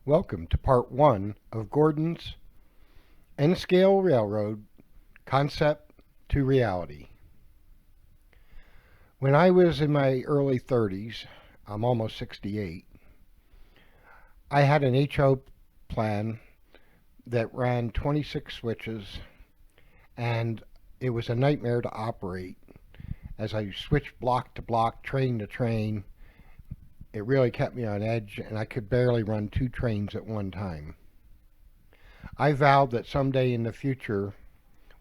Welcome to part 1 of Gordon's N-Scale Railroad Concept to Reality. When I was in my early 30s, I'm almost 68, I had an HO plan that ran 26 switches, and it was a nightmare to operate as I switched block to block, train to train. It really kept me on edge, and I could barely run 2 trains at one time. I vowed that someday in the future,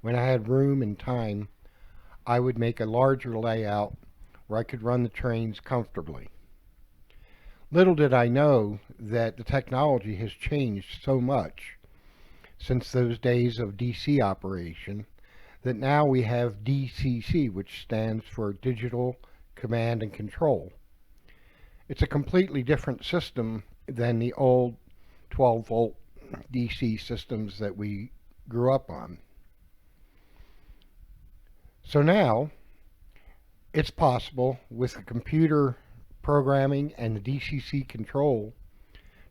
when I had room and time, I would make a larger layout where I could run the trains comfortably. Little did I know that the technology has changed so much since those days of DC operation that now we have DCC, which stands for Digital Command and Control. It's a completely different system than the old 12 volt DC systems that we grew up on. So now it's possible with the computer programming and the DCC control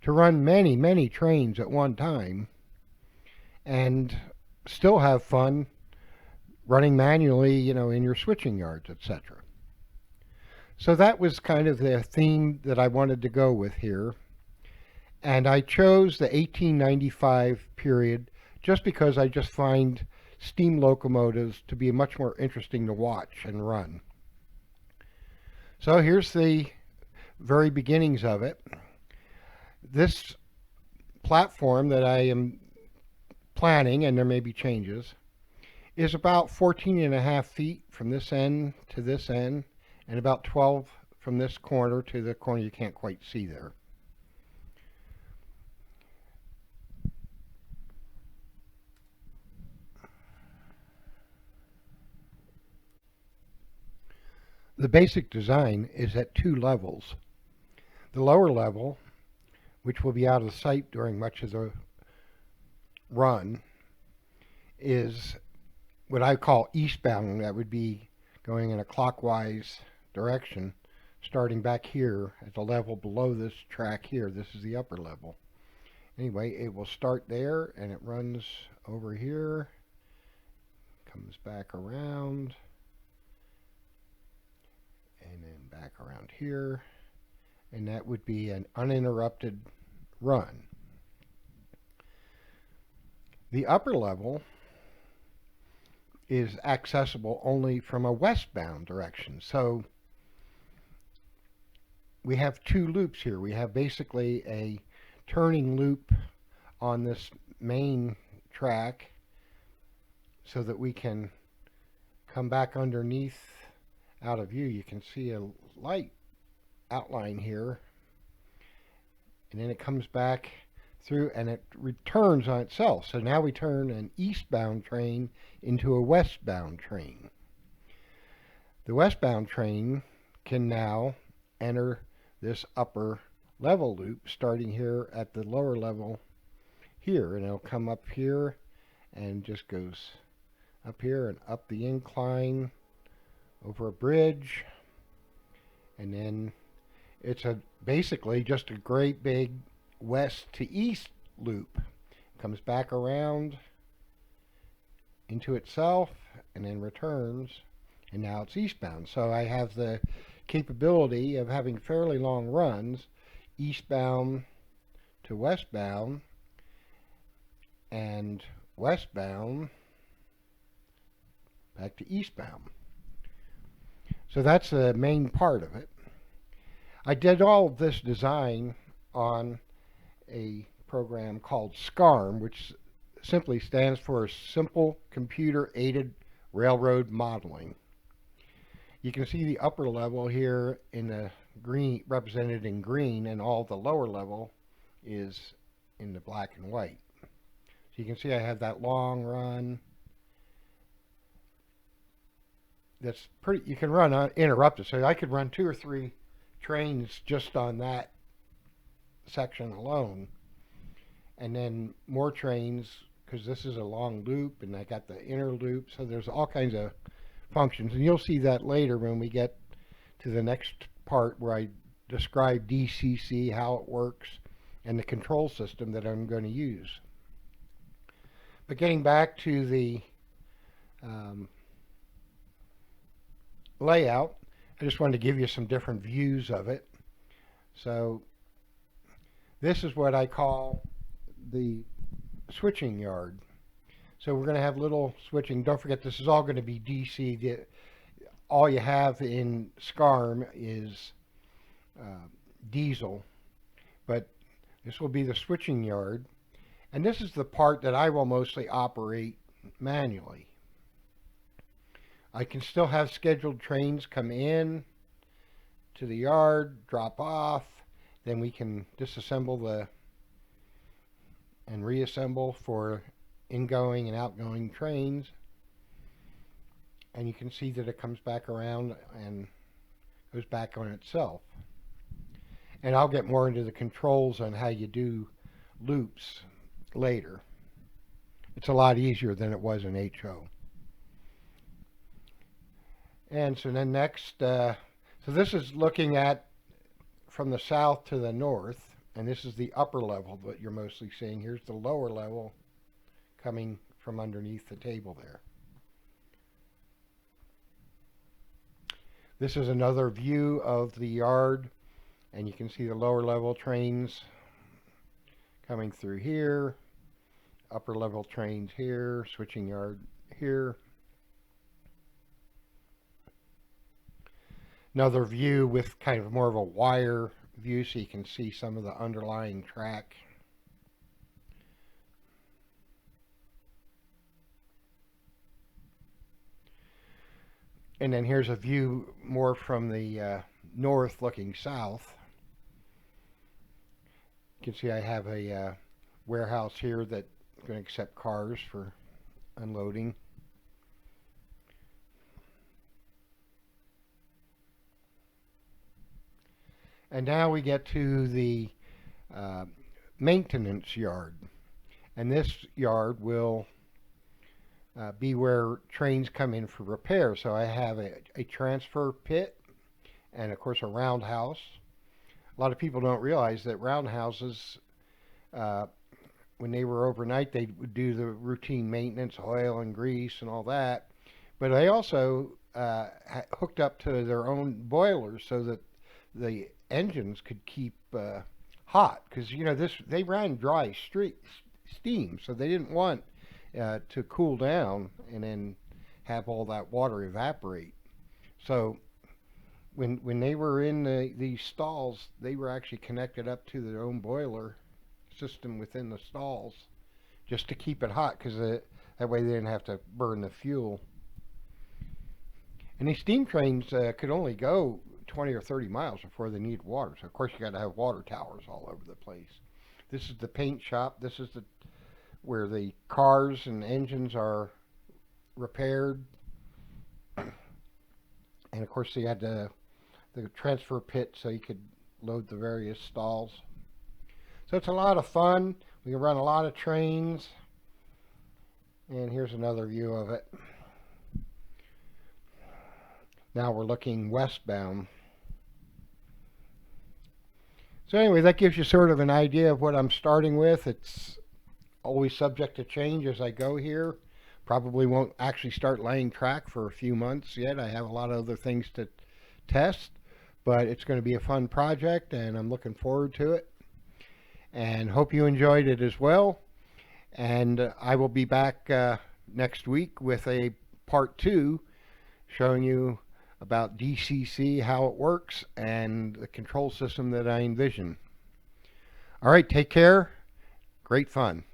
to run many trains at one time and still have fun running manually, in your switching yards, etc. So that was kind of the theme that I wanted to go with here. And I chose the 1895 period just because I just find steam locomotives to be much more interesting to watch and run. So here's the very beginnings of it. This platform that I am planning, and there may be changes, is about 14.5 feet from this end to this end, and about 12 from this corner to the corner you can't quite see there. The basic design is at 2 levels. The lower level, which will be out of sight during much of the run, is what I call eastbound. That would be going in a clockwise direction, starting back here at the level below this track here. This is the upper level. Anyway, it will start there and it runs over here, comes back around, and then back around here, and that would be an uninterrupted run. The upper level is accessible only from a westbound direction. So we have 2 loops here. We have basically a turning loop on this main track so that we can come back underneath out of view. You can see a light outline here, and then it comes back through and it returns on itself. So now we turn an eastbound train into a westbound train. The westbound train can now enter this upper level loop starting here at the lower level here, and it'll come up here and just goes up here and up the incline over a bridge, and then it's basically just a great big west to east loop. Comes back around into itself and then returns, and now it's eastbound. So I have the capability of having fairly long runs eastbound to westbound and westbound back to eastbound. So that's the main part of it. I did all of this design on a program called SCARM, which simply stands for Simple Computer Aided Railroad Modeling. You can see the upper level here in the green, represented in green, and all the lower level is in the black and white. So you can see I have that long run. That's pretty, you can run uninterrupted. So I could run 2 or 3 trains just on that section alone, and then more trains, because this is a long loop and I got the inner loop, so there's all kinds of functions, and you'll see that later when we get to the next part where I describe DCC, how it works, and the control system that I'm going to use. But getting back to the layout, I just wanted to give you some different views of it. So this is what I call the switching yard. So we're going to have little switching. Don't forget, this is all going to be DC. All you have in SCARM is diesel, but this will be the switching yard. And this is the part that I will mostly operate manually. I can still have scheduled trains come in to the yard, drop off, then we can disassemble and reassemble for ingoing and outgoing trains. And you can see that it comes back around and goes back on itself. And I'll get more into the controls on how you do loops later. It's a lot easier than it was in HO. And so then next, so this is looking at from the south to the north, and this is the upper level that you're mostly seeing. Here's the lower level coming from underneath the table there. This is another view of the yard, and you can see the lower level trains coming through here, upper level trains here, switching yard here. Another view with kind of more of a wire view so you can see some of the underlying track. And then here's a view more from the north looking south. You can see I have a warehouse here that's going to accept cars for unloading. And now we get to the maintenance yard. And this yard will be where trains come in for repair. So I have a transfer pit and, of course, a roundhouse. A lot of people don't realize that roundhouses, when they were overnight, they would do the routine maintenance, oil and grease and all that. But they also hooked up to their own boilers so that the engines could keep hot, because you know they ran dry steam, so they didn't want to cool down and then have all that water evaporate. So when they were in these stalls, they were actually connected up to their own boiler system within the stalls just to keep it hot, because that way they didn't have to burn the fuel. And these steam trains could only go 20 or 30 miles before they need water. So of course you got to have water towers all over the place. This is the paint shop. This is where the cars and engines are repaired. And of course you had the transfer pit so you could load the various stalls. So it's a lot of fun. We can run a lot of trains. And here's another view of it. Now we're looking westbound. So anyway, that gives you sort of an idea of what I'm starting with. It's always subject to change as I go here. Probably won't actually start laying track for a few months yet. I have a lot of other things to test, but it's going to be a fun project and I'm looking forward to it. And hope you enjoyed it as well. And I will be back next week with a part 2 showing you about DCC, how it works, and the control system that I envision. All right, take care. Great fun.